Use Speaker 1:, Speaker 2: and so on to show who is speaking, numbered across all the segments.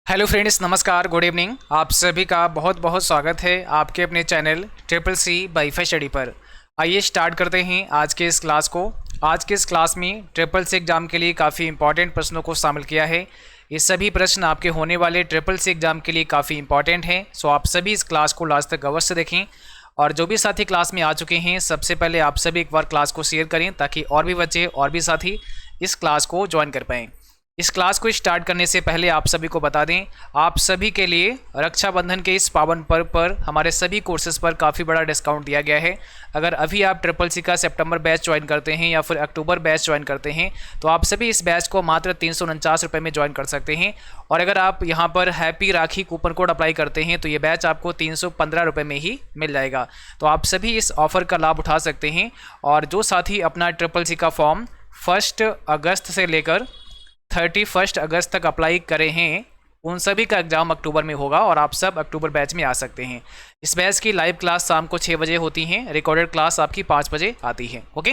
Speaker 1: Hello friends, नमस्कार, good evening. आप सभी का बहुत बहुत स्वागत है आपके अपने channel triple C WiFi study पर। आइए स्टार्ट करते हैं आज के इस क्लास को। आज के इस क्लास में ट्रिपल सी एग्ज़ाम के लिए काफ़ी इंपॉर्टेंट प्रश्नों को शामिल किया है। ये सभी प्रश्न आपके होने वाले ट्रिपल सी एग्ज़ाम के लिए काफ़ी इंपॉर्टेंट हैं। सो आप सभी इस क्लास को लास्ट तक अवश्य देखें। और जो भी साथी क्लास में आ चुके हैं, सबसे पहले आप सभी एक बार क्लास को शेयर करें ताकि और भी बच्चे और भी साथी इस क्लास को ज्वाइन कर पाएँ। इस क्लास को स्टार्ट करने से पहले आप सभी को बता दें, आप सभी के लिए रक्षाबंधन के इस पावन पर्व पर हमारे सभी कोर्सेज़ पर काफ़ी बड़ा डिस्काउंट दिया गया है। अगर अभी आप ट्रिपल सी का सितंबर बैच ज्वाइन करते हैं या फिर अक्टूबर बैच ज्वाइन करते हैं तो आप सभी इस बैच को मात्र 349 रुपये में ज्वाइन कर सकते हैं। और अगर आप यहाँ पर हैप्पी राखी कूपन कोड अप्लाई करते हैं तो ये बैच आपको 315 रुपये में ही मिल जाएगा। तो आप सभी इस ऑफ़र का लाभ उठा सकते हैं। और जो साथी अपना ट्रिपल सी का फॉर्म 1 अगस्त से लेकर 31 अगस्त तक अप्लाई करे हैं, उन सभी का एग्ज़ाम अक्टूबर में होगा और आप सब अक्टूबर बैच में आ सकते हैं। इस बैच की लाइव क्लास शाम को 6 बजे होती हैं, रिकॉर्डेड क्लास आपकी 5 बजे आती है। ओके,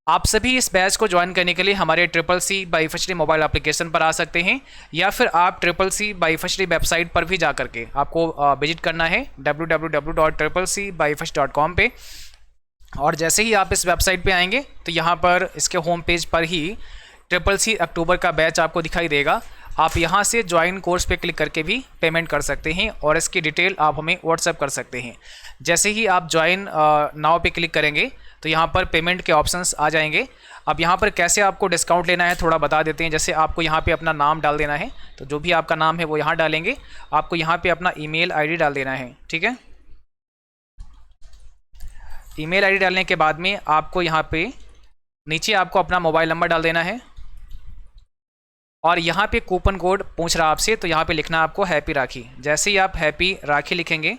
Speaker 1: आप सभी इस बैच को ज्वाइन करने के लिए हमारे triple C WiFi study mobile application पर आ सकते हैं या फिर आप triple C WiFi study website पर भी जा करके आपको विजिट करना है www.triplec-wifi.com पे। और जैसे ही आप इस वेबसाइट पे आएंगे तो यहाँ पर इसके होम पेज पर ही ट्रिपल सी अक्टूबर का बैच आपको दिखाई देगा। आप यहाँ से ज्वाइन कोर्स पे क्लिक करके भी पेमेंट कर सकते हैं और इसकी डिटेल आप हमें व्हाट्सएप कर सकते हैं। जैसे ही आप ज्वाइन नाउ पे क्लिक करेंगे तो यहाँ पर पेमेंट के ऑप्शंस आ जाएंगे। अब यहाँ पर कैसे आपको डिस्काउंट लेना है थोड़ा बता देते हैं। जैसे आपको यहाँ पे अपना नाम डाल देना है, तो जो भी आपका नाम है वो यहाँ डालेंगे। आपको यहाँ पर अपना ईमेल ID डाल देना है, ठीक है। ईमेल ID डालने के बाद में आपको यहाँ पे नीचे आपको अपना मोबाइल नंबर डाल देना है और यहाँ पे कूपन कोड पूछ रहा आपसे, तो यहाँ पे लिखना है आपको हैप्पी राखी। जैसे ही आप हैप्पी राखी लिखेंगे,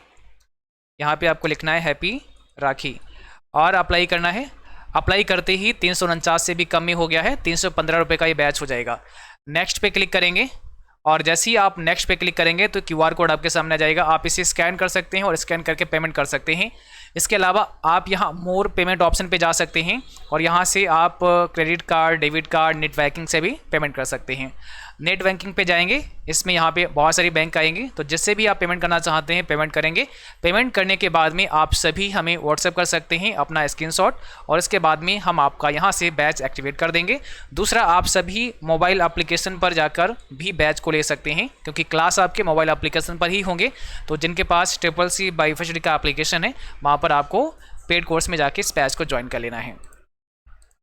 Speaker 1: यहाँ पे आपको लिखना है हैप्पी राखी और अप्लाई करना है। अप्लाई करते ही 349 से भी कम में हो गया है, 315 रुपये का ये बैच हो जाएगा। नेक्स्ट पे क्लिक करेंगे और जैसे ही आप नेक्स्ट पे क्लिक करेंगे तो QR कोड आपके सामने आ जाएगा। आप इसे स्कैन कर सकते हैं और स्कैन करके पेमेंट कर सकते हैं। इसके अलावा आप यहाँ मोर पेमेंट ऑप्शन पे जा सकते हैं और यहाँ से आप credit card, debit card, net banking से भी पेमेंट कर सकते हैं। नेट बैंकिंग पे जाएंगे, इसमें यहाँ पे बहुत सारी बैंक आएंगी, तो जिससे भी आप पेमेंट करना चाहते हैं पेमेंट करेंगे। पेमेंट करने के बाद में आप सभी हमें व्हाट्सएप कर सकते हैं अपना स्क्रीनशॉट और इसके बाद में हम आपका यहाँ से बैच एक्टिवेट कर देंगे। दूसरा, आप सभी मोबाइल एप्लीकेशन पर जाकर भी बैच को ले सकते हैं क्योंकि क्लास आपके मोबाइल एप्लीकेशन पर ही होंगे। तो जिनके पास ट्रिपल सी वाईफाई स्टडी का एप्लीकेशन है वहाँ पर आपको पेड कोर्स में जाके इस बैच को ज्वाइन कर लेना है।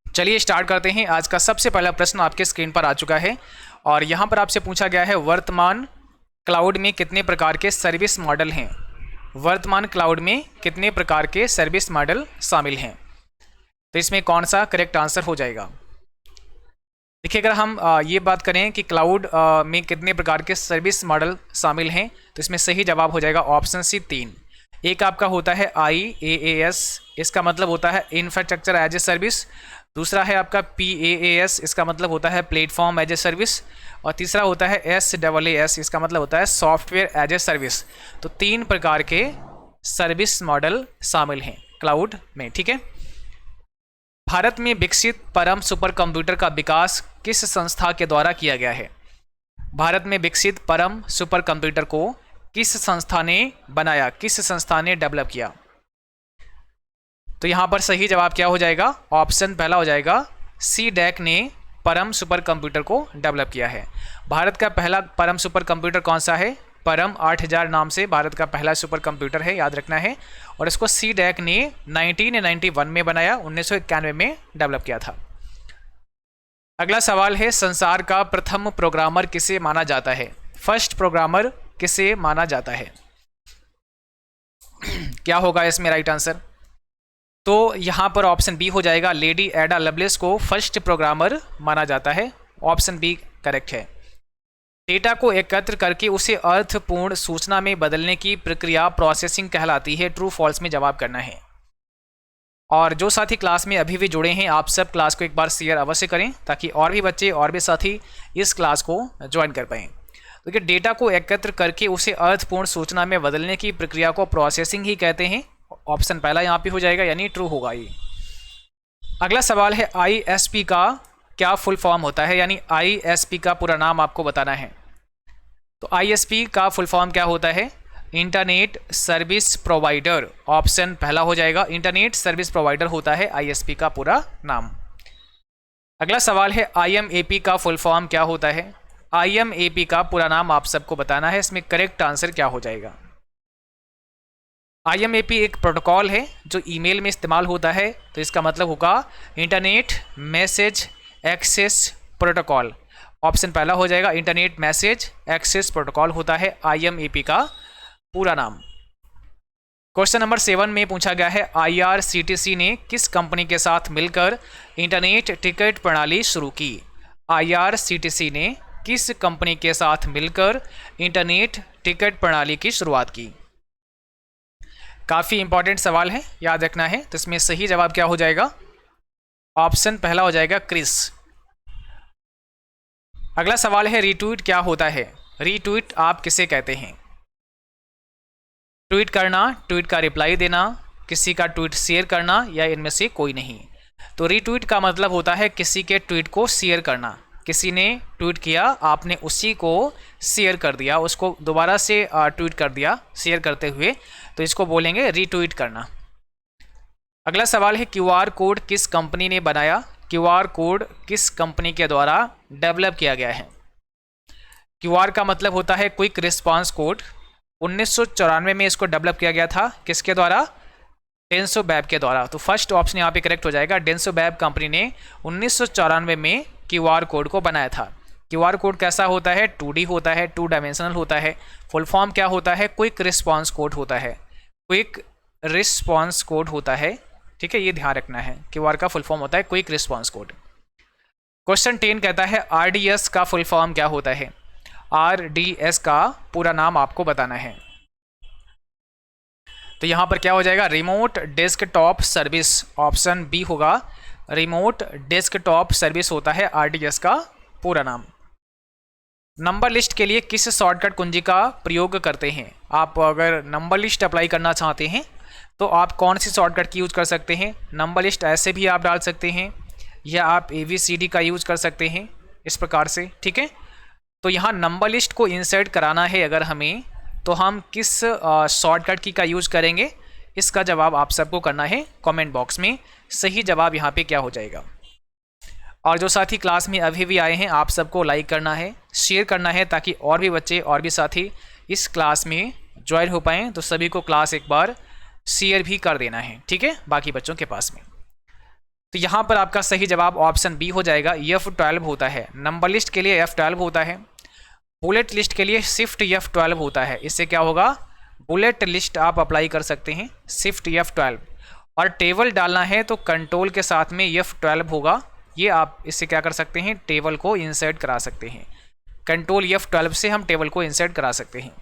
Speaker 1: चलिए स्टार्ट करते हैं। आज का सबसे पहला प्रश्न आपके स्क्रीन पर आ चुका है और यहाँ पर आपसे पूछा गया है, वर्तमान क्लाउड में कितने प्रकार के सर्विस मॉडल हैं। वर्तमान क्लाउड में कितने प्रकार के सर्विस मॉडल शामिल हैं, तो इसमें कौन सा करेक्ट आंसर हो जाएगा। देखिए, अगर हम ये बात करें कि क्लाउड में कितने प्रकार के सर्विस मॉडल शामिल हैं तो इसमें सही जवाब हो जाएगा ऑप्शन सी 3। एक आपका होता है IaaS, इसका मतलब होता है इंफ्रास्ट्रक्चर एज ए सर्विस। दूसरा है आपका PaaS, इसका मतलब होता है प्लेटफॉर्म एज ए सर्विस। और तीसरा होता है SaaS, इसका मतलब होता है सॉफ्टवेयर एज ए सर्विस। तो 3 प्रकार के सर्विस मॉडल शामिल हैं क्लाउड में, ठीक है। भारत में विकसित परम सुपर कंप्यूटर का विकास किस संस्था के द्वारा किया गया है। भारत में विकसित परम सुपर कंप्यूटर को किस संस्था ने बनाया, किस संस्था ने डेवलप किया। तो यहाँ पर सही जवाब क्या हो जाएगा, ऑप्शन पहला हो जाएगा CDAC ने परम सुपर कंप्यूटर को डेवलप किया है। भारत का पहला परम सुपर कंप्यूटर कौन सा है, परम 8000 नाम से भारत का पहला सुपर कंप्यूटर है, याद रखना है। और इसको CDAC ने 1991 में बनाया, 1991 में डेवलप किया था। अगला सवाल है, संसार का प्रथम प्रोग्रामर किसे माना जाता है। फर्स्ट प्रोग्रामर किसे माना जाता है, क्या होगा इसमें राइट आंसर। तो यहाँ पर ऑप्शन बी हो जाएगा, लेडी एडा लवलेस को फर्स्ट प्रोग्रामर माना जाता है। ऑप्शन बी करेक्ट है। डेटा को एकत्र करके उसे अर्थपूर्ण सूचना में बदलने की प्रक्रिया प्रोसेसिंग कहलाती है। ट्रू फॉल्स में जवाब करना है। और जो साथी क्लास में अभी भी जुड़े हैं, आप सब क्लास को एक बार शेयर अवश्य करें ताकि और भी बच्चे और भी साथी इस क्लास को ज्वाइन कर पाएँ। क्योंकि डेटा को एकत्र करके उसे अर्थपूर्ण सूचना में बदलने की प्रक्रिया को प्रोसेसिंग ही कहते हैं। ऑप्शन पहला यहाँ पे हो जाएगा, यानी ट्रू होगा ये। अगला सवाल है, ISP का क्या फुल फॉर्म होता है, यानी ISP का पूरा नाम आपको बताना है। तो आईएसपी का फुल फॉर्म क्या होता है? Internet service provider. ऑप्शन पहला हो जाएगा, इंटरनेट सर्विस प्रोवाइडर होता है आईएसपी का पूरा नाम। अगला सवाल है आईएमएपी का फुल फॉर्म क्या होता है? आईएमएपी का पूरा नाम आप सबको बताना है, इसमें करेक्ट आंसर क्या हो जाएगा? आईएमएपी एक प्रोटोकॉल है जो ईमेल में इस्तेमाल होता है, तो इसका मतलब होगा internet message access protocol. Option पहला हो जाएगा, इंटरनेट मैसेज एक्सेस प्रोटोकॉल होता है आईएमएपी का पूरा नाम। क्वेश्चन नंबर 7 में पूछा गया है आईआरसीटीसी ने किस कंपनी के साथ मिलकर इंटरनेट टिकट प्रणाली शुरू की? आईआरसीटीसी ने किस कंपनी के साथ मिलकर इंटरनेट टिकट प्रणाली की शुरुआत की? काफ़ी इंपॉर्टेंट सवाल है, याद रखना है। तो इसमें सही जवाब क्या हो जाएगा? ऑप्शन पहला हो जाएगा क्रिस। अगला सवाल है रीट्वीट क्या होता है? रीट्वीट आप किसे कहते हैं? ट्वीट करना, ट्वीट का रिप्लाई देना, किसी का ट्वीट शेयर करना, या इनमें से कोई नहीं। तो रीट्वीट का मतलब होता है किसी के ट्वीट को शेयर करना। किसी ने ट्वीट किया, आपने उसी को शेयर कर दिया, उसको दोबारा से ट्वीट कर दिया शेयर करते हुए, तो इसको बोलेंगे रीट्वीट करना। अगला सवाल है क्यूआर कोड किस कंपनी ने बनाया? क्यूआर कोड किस कंपनी के द्वारा डेवलप किया गया है? क्यूआर का मतलब होता है क्विक रिस्पांस कोड। 1994 में इसको डेवलप किया गया था, किसके द्वारा? डेंसो बैब के द्वारा। तो फर्स्ट ऑप्शन यहाँ पे करेक्ट हो जाएगा। डेंसो बैब कंपनी ने 1994 में क्यूआर कोड को बनाया था। क्यूआर कोड कैसा होता है? 2D होता है, 2 डायमेंशनल होता है। फुल फॉर्म क्या होता है? क्विक रिस्पांस कोड होता है। क्विक रिस्पांस कोड होता है, ठीक है, ये ध्यान रखना है। क्यूआर का फुल फॉर्म होता है क्विक रिस्पांस कोड। क्वेश्चन 10 कहता है आरडीएस का फुल फॉर्म क्या होता है? आरडीएस का पूरा नाम आपको बताना है। तो यहाँ पर क्या हो जाएगा? Remote desktop service. Option B होगा, रिमोट डेस्कटॉप सर्विस होता है आरडीएस का पूरा नाम। नंबर लिस्ट के लिए किस शॉर्टकट कुंजी का प्रयोग करते हैं? आप अगर नंबर लिस्ट अप्लाई करना चाहते हैं तो आप कौन सी शॉर्टकट की यूज़ कर सकते हैं? नंबर लिस्ट ऐसे भी आप डाल सकते हैं, या आप ABCD का यूज़ कर सकते हैं इस प्रकार से, ठीक है। तो यहाँ नंबर लिस्ट को इंसर्ट कराना है अगर हमें, तो हम किस शॉर्टकट की का यूज़ करेंगे? इसका जवाब आप सबको करना है कमेंट बॉक्स में। सही जवाब यहाँ पे क्या हो जाएगा? और जो साथी क्लास में अभी भी आए हैं, आप सबको लाइक करना है, शेयर करना है, ताकि और भी बच्चे और भी साथी इस क्लास में ज्वाइन हो पाएँ। तो सभी को क्लास एक बार शेयर भी कर देना है, ठीक है, बाकी बच्चों के पास में। तो यहाँ पर आपका सही जवाब ऑप्शन बी हो जाएगा, F12 होता है। नंबर लिस्ट के लिए F12 होता है, बुलेट लिस्ट के लिए शिफ्ट F12 होता है। इससे क्या होगा? बुलेट लिस्ट आप अप्लाई कर सकते हैं, शिफ्ट F12। और टेबल डालना है तो कंट्रोल के साथ में F12 होगा। ये आप इससे क्या कर सकते हैं? टेबल को इंसर्ट करा सकते हैं। कंट्रोल F12 से हम टेबल को इंसर्ट करा सकते हैं।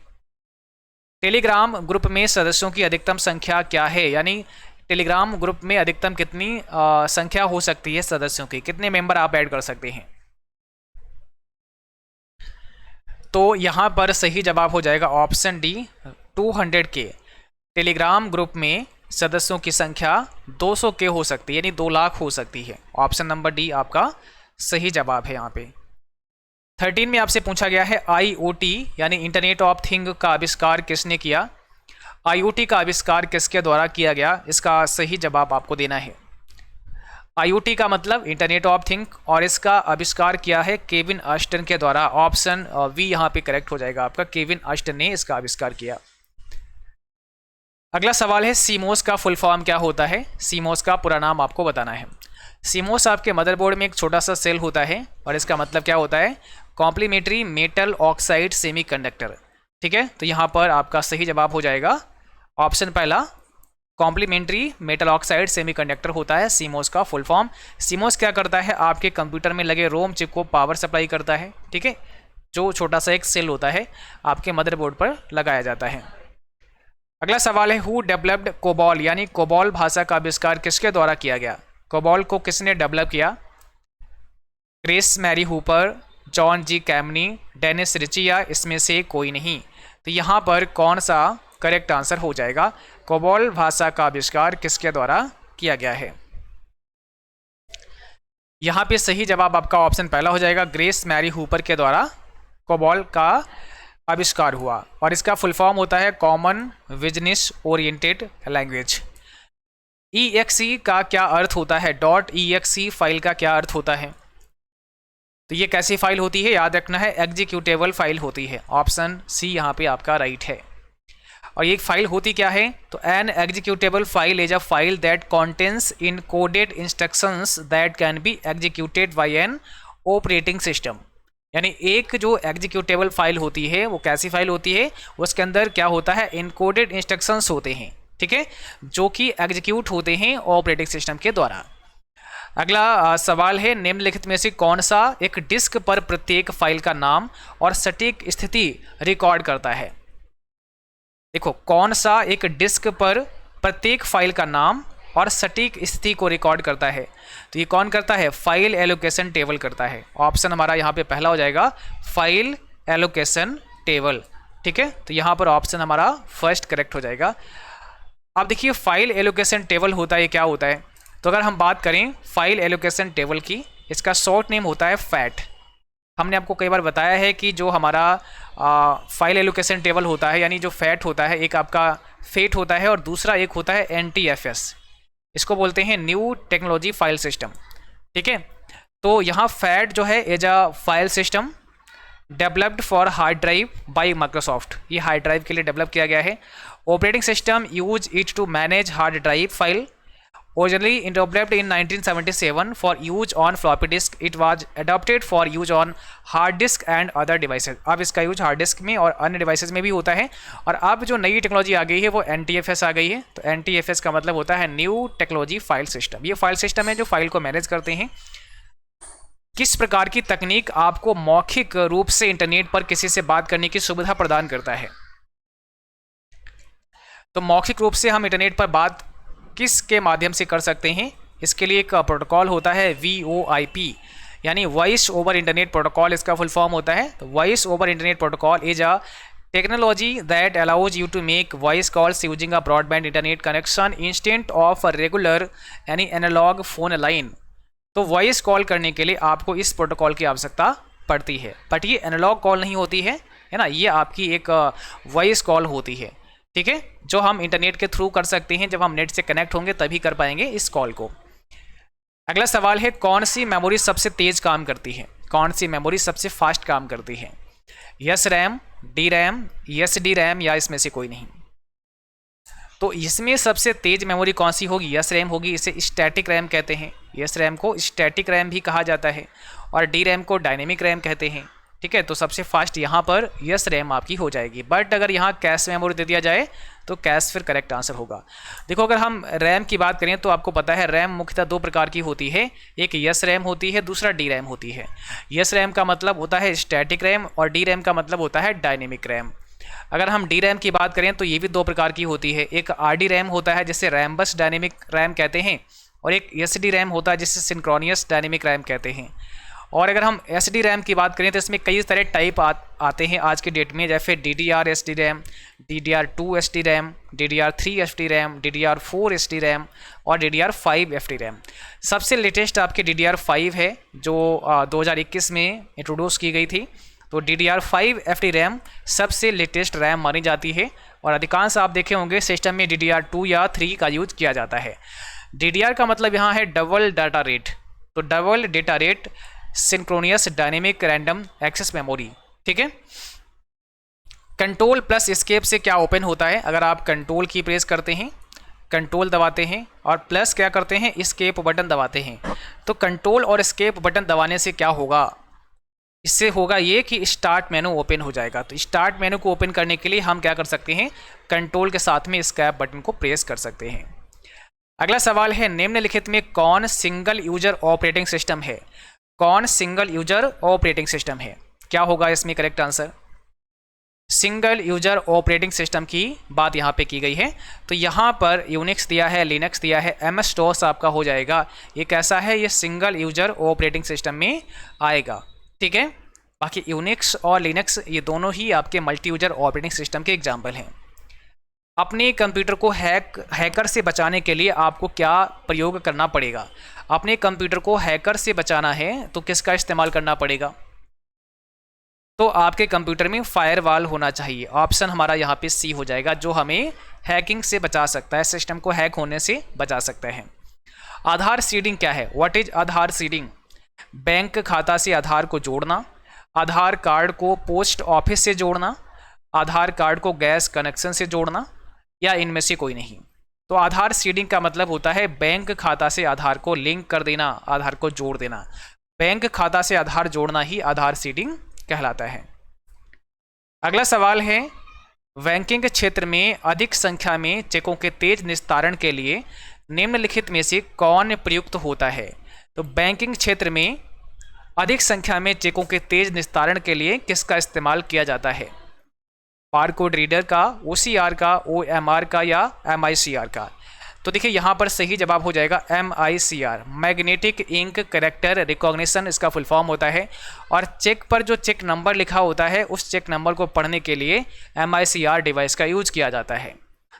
Speaker 1: टेलीग्राम ग्रुप में सदस्यों की अधिकतम संख्या क्या है? यानी टेलीग्राम ग्रुप में अधिकतम कितनी संख्या हो सकती है सदस्यों की? कितने मेंबर आप ऐड कर सकते हैं? तो यहाँ पर सही जवाब हो जाएगा ऑप्शन डी, 200 के। टेलीग्राम ग्रुप में सदस्यों की संख्या 200 के हो सकती है, यानी 2 लाख हो सकती है। ऑप्शन नंबर डी आपका सही जवाब है यहाँ पे। 13 में आपसे पूछा गया है IoT यानी इंटरनेट ऑफ थिंग का आविष्कार किसने किया? IoT का आविष्कार किसके द्वारा किया गया? इसका सही जवाब आपको देना है। IoT का मतलब इंटरनेट ऑफ थिंग, और इसका आविष्कार किया है केविन अस्टन के द्वारा। ऑप्शन वी यहाँ पे करेक्ट हो जाएगा आपका, केविन अस्टन ने इसका आविष्कार किया। अगला सवाल है सीमोस का फुल फॉर्म क्या होता है? सीमोस का पूरा नाम आपको बताना है। सीमोस आपके मदरबोर्ड में एक छोटा सा सेल होता है, और इसका मतलब क्या होता है? कॉम्प्लीमेंट्री मेटल ऑक्साइड सेमीकंडक्टर, ठीक है। तो यहाँ पर आपका सही जवाब हो जाएगा ऑप्शन पहला, कॉम्प्लीमेंट्री मेटल ऑक्साइड सेमीकंडक्टर होता है सीमोस का फुल फॉर्म। सीमोस क्या करता है? आपके कंप्यूटर में लगे रोम चिप को पावर सप्लाई करता है, ठीक है। जो छोटा सा एक सेल होता है आपके मदरबोर्ड पर लगाया जाता है। अगला सवाल है हु डेवलप्ड कोबॉल यानी कोबॉल भाषा का आविष्कार किसके द्वारा किया गया? कोबॉल को किसने डेवलप किया? क्रिस मैरी हूपर, जॉन जी कैमनी, डेनिस रिची, या इसमें से कोई नहीं। तो यहाँ पर कौन सा करेक्ट आंसर हो जाएगा? कोबॉल भाषा का आविष्कार किसके द्वारा किया गया है? यहाँ पे सही जवाब आपका ऑप्शन पहला हो जाएगा, ग्रेस मैरी हूपर के द्वारा कोबॉल का आविष्कार हुआ, और इसका फुल फॉर्म होता है common business oriented language. EXE का क्या अर्थ होता है, .exe फाइल का क्या अर्थ होता है? तो ये कैसी फाइल होती है, याद रखना है एग्जीक्यूटेबल फाइल होती है। ऑप्शन सी यहाँ पे आपका राइट है। और ये फाइल होती क्या है, तो N executable file is a file that contains encoded instructions that can be executed by an operating system. यानी एक जो एग्जीक्यूटेबल फाइल होती है वो कैसी फाइल होती है, उसके अंदर क्या होता है, इनकोडेड इंस्ट्रक्शंस होते हैं, ठीक है, जो कि एग्जीक्यूट होते हैं ऑपरेटिंग सिस्टम के द्वारा। अगला सवाल है, निम्नलिखित में से कौन सा एक डिस्क पर प्रत्येक फाइल का नाम और सटीक स्थिति रिकॉर्ड करता है? देखो, कौन सा एक डिस्क पर प्रत्येक फाइल का नाम और सटीक स्थिति को रिकॉर्ड करता है? तो ये कौन करता है, फाइल एलोकेशन टेबल करता है। ऑप्शन हमारा यहाँ पे पहला हो जाएगा फाइल एलोकेशन टेबल, ठीक है। तो यहाँ पर ऑप्शन हमारा फर्स्ट करेक्ट हो जाएगा। अब देखिए फाइल एलोकेशन टेबल होता है, क्या होता है? तो अगर हम बात करें फाइल एलोकेशन टेबल की, इसका शॉर्ट नेम होता है फैट। हमने आपको कई बार बताया है कि जो हमारा फाइल एलोकेशन टेबल होता है, यानी जो फैट होता है, एक आपका फेट होता है और दूसरा एक होता है NTFS। इसको बोलते हैं न्यू टेक्नोलॉजी फाइल सिस्टम, ठीक है। तो यहाँ फैट जो है as a file system developed for hard drive by Microsoft, ये हार्ड ड्राइव के लिए डेवलप किया गया है। Operating system use it to manage hard drive file. Originally developed in 1977 for use on floppy disk, it was adopted for use on hard disk and other devices। अब इसका use hard disk में और अन्य devices में भी होता है। और अब जो नई टेक्नोलॉजी आ गई है वो NTFS आ गई है। तो NTFS का मतलब होता है न्यू टेक्नोलॉजी फाइल सिस्टम। ये फाइल सिस्टम है जो फाइल को मैनेज करते हैं। किस प्रकार की तकनीक आपको मौखिक रूप से इंटरनेट पर किसी से बात करने की सुविधा प्रदान करता है? तो मौखिक रूप से हम इंटरनेट पर बात किस के माध्यम से कर सकते हैं? इसके लिए एक प्रोटोकॉल होता है VoIP, यानी वॉइस ओवर इंटरनेट प्रोटोकॉल इसका फुल फॉर्म होता है। तो voice over internet protocol is a technology that allows you to make voice calls using a broadband internet connection instant of a regular यानी analog phone line. तो voice call करने के लिए आपको इस प्रोटोकॉल की आवश्यकता पड़ती है, बट ये एनालॉग कॉल नहीं होती है ना, ये आपकी एक वॉइस कॉल होती है, ठीक है, जो हम इंटरनेट के थ्रू कर सकते हैं। जब हम नेट से कनेक्ट होंगे तभी कर पाएंगे इस कॉल को। अगला सवाल है, कौन सी मेमोरी सबसे तेज काम करती है? कौन सी मेमोरी सबसे फास्ट काम करती है? Yes RAM, D RAM, SD RAM या इसमें से कोई नहीं? तो इसमें सबसे तेज मेमोरी कौन सी होगी? यस रैम होगी। इसे स्टैटिक रैम कहते हैं। यस रैम को स्टैटिक रैम भी कहा जाता है और डी रैम को डायनेमिक रैम कहते हैं, ठीक है। तो सबसे फास्ट यहाँ पर यस रैम आपकी हो जाएगी। बट अगर यहाँ कैश मेमोरी दे दिया जाए तो कैश फिर करेक्ट आंसर होगा। देखो, अगर हम रैम की बात करें तो आपको पता है रैम मुख्यतः दो प्रकार की होती है, एक यस रैम होती है, दूसरा डी रैम होती है। यस रैम का मतलब होता है स्टैटिक रैम और डी रैम का मतलब होता है डायनेमिक रैम। अगर हम डी रैम की बात करें तो ये भी दो प्रकार की होती है, एक RD रैम होता है जिसे रैम बस डायनेमिक रैम कहते हैं, और एक SD रैम होता है जिसे सिंक्रोनियस डायनेमिक रैम कहते हैं। और अगर हम SD रैम की बात करें तो इसमें कई सारे टाइप आते हैं आज के डेट में, जैसे DDR SD RAM, DDR2 SD RAM, DDR3 SD RAM, DDR4 SD RAM और DDR5 SD रैम। सबसे लेटेस्ट आपके DDR5 है जो 2021 में इंट्रोड्यूस की गई थी। तो DDR5 FD रैम सबसे लेटेस्ट रैम मानी जाती है और अधिकांश आप देखे होंगे सिस्टम में DDR2 या 3 का यूज किया जाता है। DDR का मतलब यहाँ है डबल डाटा रेट, तो double data rate synchronous dynamic random access memory, ठीक है। कंट्रोल प्लस एस्केप से क्या ओपन होता है? अगर आप कंट्रोल की प्रेस करते हैं, कंट्रोल दबाते हैं और प्लस क्या करते हैं, एस्केप बटन दबाते हैं, तो कंट्रोल और एस्केप बटन दबाने से क्या होगा? इससे होगा ये कि स्टार्ट मेनू ओपन हो जाएगा। तो स्टार्ट मेनू को ओपन करने के लिए हम क्या कर सकते हैं, कंट्रोल के साथ में एस्केप बटन को प्रेस कर सकते हैं। अगला सवाल है, निम्नलिखित में कौन सिंगल यूजर ऑपरेटिंग सिस्टम है? कौन सिंगल यूजर ऑपरेटिंग सिस्टम है? क्या होगा इसमें correct answer? Single user operating system की बात यहाँ पे की गई है। तो यहाँ पर यूनिक्स दिया है, लिनक्स दिया है, MS DOS आपका हो जाएगा। ये कैसा है? ये सिंगल यूजर ऑपरेटिंग सिस्टम में आएगा, ठीक है। बाकी यूनिक्स और लिनक्स ये दोनों ही आपके मल्टी यूजर ऑपरेटिंग सिस्टम के एग्जाम्पल हैं। अपने कंप्यूटर को हैकर से बचाने के लिए आपको क्या प्रयोग करना पड़ेगा? अपने कंप्यूटर को हैकर से बचाना है तो किसका इस्तेमाल करना पड़ेगा? तो आपके कंप्यूटर में फायरवॉल होना चाहिए। ऑप्शन हमारा यहाँ पे सी हो जाएगा, जो हमें हैकिंग से बचा सकता है, सिस्टम को हैक होने से बचा सकता है। आधार सीडिंग क्या है? What is Aadhaar seeding? Bank खाता से आधार को जोड़ना, आधार कार्ड को पोस्ट ऑफिस से जोड़ना, आधार कार्ड को गैस कनेक्शन से जोड़ना, या इनमें से कोई नहीं। तो आधार सीडिंग का मतलब होता है बैंक खाता से आधार को लिंक कर देना, आधार को जोड़ देना। बैंक खाता से आधार जोड़ना ही आधार सीडिंग कहलाता है। अगला सवाल है, बैंकिंग क्षेत्र में अधिक संख्या में चेकों के तेज निस्तारण के लिए निम्नलिखित में से कौन प्रयुक्त होता है? तो बैंकिंग क्षेत्र में अधिक संख्या में चेकों के तेज निस्तारण के लिए किसका इस्तेमाल किया जाता है? बारकोड रीडर का, OCR का, OMR का, या MICR का? तो देखिए यहाँ पर सही जवाब हो जाएगा MICR, magnetic ink character recognition इसका फुल फॉर्म होता है। और चेक पर जो चेक नंबर लिखा होता है उस चेक नंबर को पढ़ने के लिए MICR डिवाइस का यूज किया जाता है।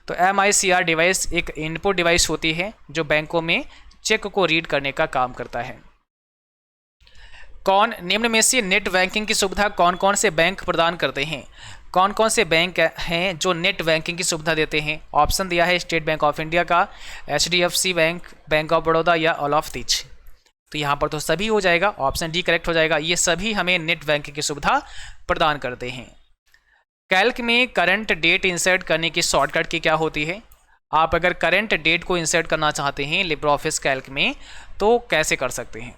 Speaker 1: तो MICR डिवाइस एक इनपुट डिवाइस होती है जो बैंकों में चेक को रीड करने का काम करता है। कौन निम्न में से नेट बैंकिंग की सुविधा कौन कौन से बैंक प्रदान करते हैं? कौन कौन से बैंक हैं जो नेट बैंकिंग की सुविधा देते हैं? ऑप्शन दिया है स्टेट बैंक ऑफ इंडिया का, HDFC bank, bank of Baroda, या ऑल ऑफ दीज। तो यहाँ पर तो सभी हो जाएगा, ऑप्शन डी करेक्ट हो जाएगा। ये सभी हमें नेट बैंकिंग की सुविधा प्रदान करते हैं। कैल्क में करंट डेट इंसर्ट करने की शॉर्टकट की क्या होती है? आप अगर करंट डेट को इंसर्ट करना चाहते हैं लिब्रे ऑफिस कैल्क में तो कैसे कर सकते हैं?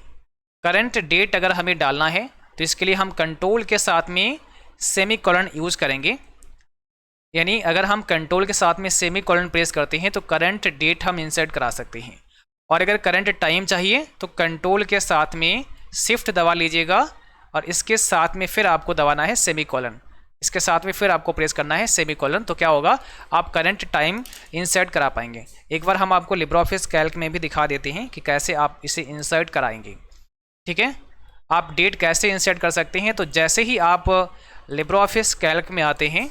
Speaker 1: करंट डेट अगर हमें डालना है तो इसके लिए हम कंट्रोल के साथ में सेमीकोलन यूज करेंगे। यानी अगर हम कंट्रोल के साथ में सेमीकोलन प्रेस करते हैं तो करंट डेट हम इंसर्ट करा सकते हैं। और अगर करंट टाइम चाहिए तो कंट्रोल के साथ में शिफ्ट दबा लीजिएगा और इसके साथ में फिर आपको दबाना है सेमीकोलन, इसके साथ में फिर आपको प्रेस करना है सेमीकोलन। तो क्या होगा, आप करंट टाइम इंसर्ट करा पाएंगे। एक बार हम आपको लिब्रे ऑफिस कैल्क में भी दिखा देते हैं कि कैसे आप इसे इंसर्ट कराएंगे। ठीक है, आप डेट कैसे इंसर्ट कर सकते हैं। तो जैसे ही आप लिब्रे ऑफिस कैल्क में आते हैं,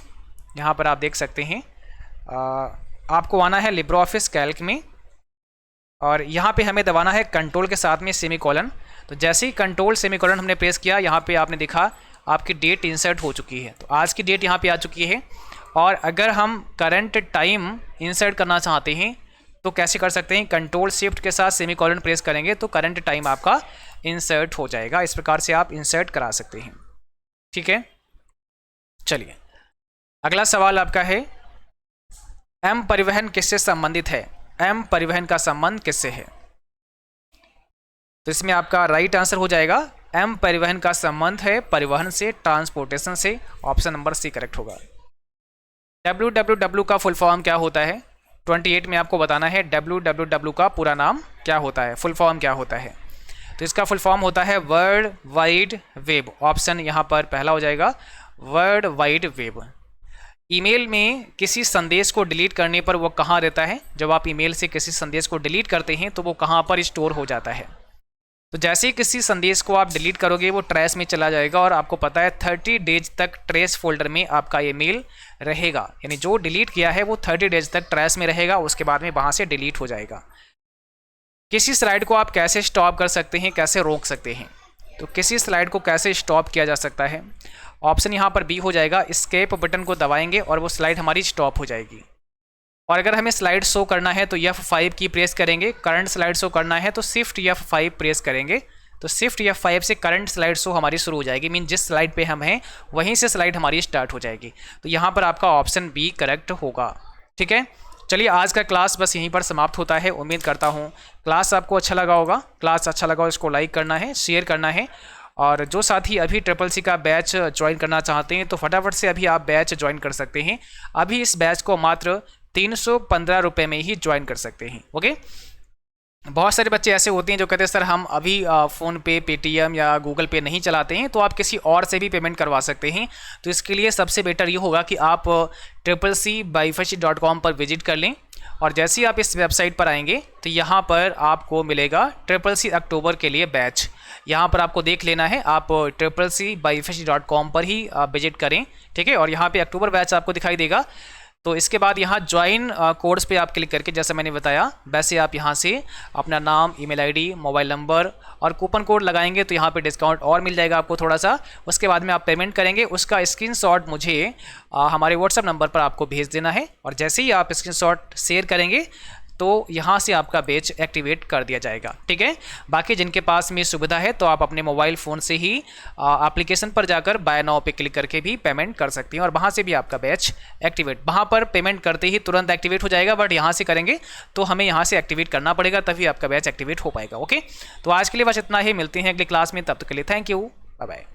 Speaker 1: यहाँ पर आप देख सकते हैं आपको आना है लिब्रे ऑफिस कैल्क में और यहाँ पे हमें दबाना है कंट्रोल के साथ में सेमीकोलन। तो जैसे ही कंट्रोल सेमीकोलन हमने प्रेस किया, यहाँ पे आपने देखा आपकी डेट इंसर्ट हो चुकी है। तो आज की डेट यहाँ पे आ चुकी है। और अगर हम करंट टाइम इंसर्ट करना चाहते हैं तो कैसे कर सकते हैं? कंट्रोल शिफ्ट के साथ सेमीकोलन प्रेस करेंगे तो करंट टाइम आपका इंसर्ट हो जाएगा। इस प्रकार से आप इंसर्ट करा सकते हैं। ठीक है, चलिए अगला सवाल आपका है, एम परिवहन किससे संबंधित है? एम परिवहन का संबंध किससे है? तो इसमें आपका राइट आंसर हो जाएगा एम परिवहन का संबंध है परिवहन से, ट्रांसपोर्टेशन से। ऑप्शन नंबर सी करेक्ट होगा। www का फुल फॉर्म क्या होता है? 28 में आपको बताना है www का पूरा नाम क्या होता है, फुल फॉर्म क्या होता है। तो इसका फुल फॉर्म होता है वर्ल्ड वाइड वेब। ऑप्शन यहाँ पर पहला हो जाएगा, वर्ल्ड वाइड वेब। ईमेल में किसी संदेश को डिलीट करने पर वो कहाँ रहता है? जब आप ईमेल से किसी संदेश को डिलीट करते हैं तो वो कहाँ पर स्टोर हो जाता है? तो जैसे ही किसी संदेश को आप डिलीट करोगे वो ट्रेस में चला जाएगा और आपको पता है 30 डेज तक ट्रेस फोल्डर में आपका ये मेल रहेगा। यानी जो डिलीट किया है वो 30 डेज तक ट्रेस में रहेगा, उसके बाद में वहाँ से डिलीट हो जाएगा। किसी स्लाइड को आप कैसे स्टॉप कर सकते हैं, कैसे रोक सकते हैं? तो किसी स्लाइड को कैसे स्टॉप किया जा सकता है? ऑप्शन यहाँ पर बी हो जाएगा, एस्केप बटन को दबाएंगे और वो स्लाइड हमारी स्टॉप हो जाएगी। और अगर हमें स्लाइड शो करना है तो F5 की प्रेस करेंगे, करंट स्लाइड शो करना है तो शिफ्ट F5 प्रेस करेंगे। तो शिफ्ट F5 से करंट स्लाइड शो हमारी शुरू हो जाएगी, मीन जिस स्लाइड पे हम हैं वहीं से स्लाइड हमारी स्टार्ट हो जाएगी। तो यहाँ पर आपका ऑप्शन बी करेक्ट होगा। ठीक है, चलिए आज का क्लास बस यहीं पर समाप्त होता है। उम्मीद करता हूँ क्लास आपको अच्छा लगा होगा। क्लास अच्छा लगा हो इसको लाइक करना है, शेयर करना है। और जो साथी अभी CCC का बैच ज्वाइन करना चाहते हैं तो फटाफट से अभी आप बैच ज्वाइन कर सकते हैं। अभी इस बैच को मात्र 315 रुपये में ही ज्वाइन कर सकते हैं। ओके, बहुत सारे बच्चे ऐसे होते हैं जो कहते हैं सर हम अभी फ़ोन पे, पेटीएम या गूगल पे नहीं चलाते हैं, तो आप किसी और से भी पेमेंट करवा सकते हैं। तो इसके लिए सबसे बेटर ये होगा कि आप CCCbyfetch.com पर विजिट कर लें। और जैसे ही आप इस वेबसाइट पर आएंगे तो यहाँ पर आपको मिलेगा CCC अक्टूबर के लिए बैच। यहाँ पर आपको देख लेना है, आप CCCbyfetch.com पर ही विजिट करें। ठीक है, और यहाँ पे अक्टूबर बैच आपको दिखाई देगा। तो इसके बाद यहाँ ज्वाइन कोर्स पे आप क्लिक करके, जैसे मैंने बताया वैसे आप यहाँ से अपना नाम, ईमेल आईडी, मोबाइल नंबर और कूपन कोड लगाएंगे तो यहाँ पे डिस्काउंट और मिल जाएगा आपको थोड़ा सा। उसके बाद में आप पेमेंट करेंगे, उसका स्क्रीनशॉट मुझे हमारे व्हाट्सएप नंबर पर आपको भेज देना है, और जैसे ही आप स्क्रीनशॉट शेयर करेंगे तो यहाँ से आपका बैच एक्टिवेट कर दिया जाएगा। ठीक है, बाकी जिनके पास में सुविधा है तो आप अपने मोबाइल फ़ोन से ही एप्लीकेशन पर जाकर बाय नाउ पे क्लिक करके भी पेमेंट कर सकती हैं, और वहाँ से भी आपका बैच एक्टिवेट, वहाँ पर पेमेंट करते ही तुरंत एक्टिवेट हो जाएगा, बट यहाँ से करेंगे तो हमें यहाँ से एक्टिवेट करना पड़ेगा, तभी आपका बैच एक्टिवेट हो पाएगा। ओके, तो आज के लिए बस इतना ही, मिलते हैं अगली क्लास में, तब तक के लिए थैंक यू, बाय बाय।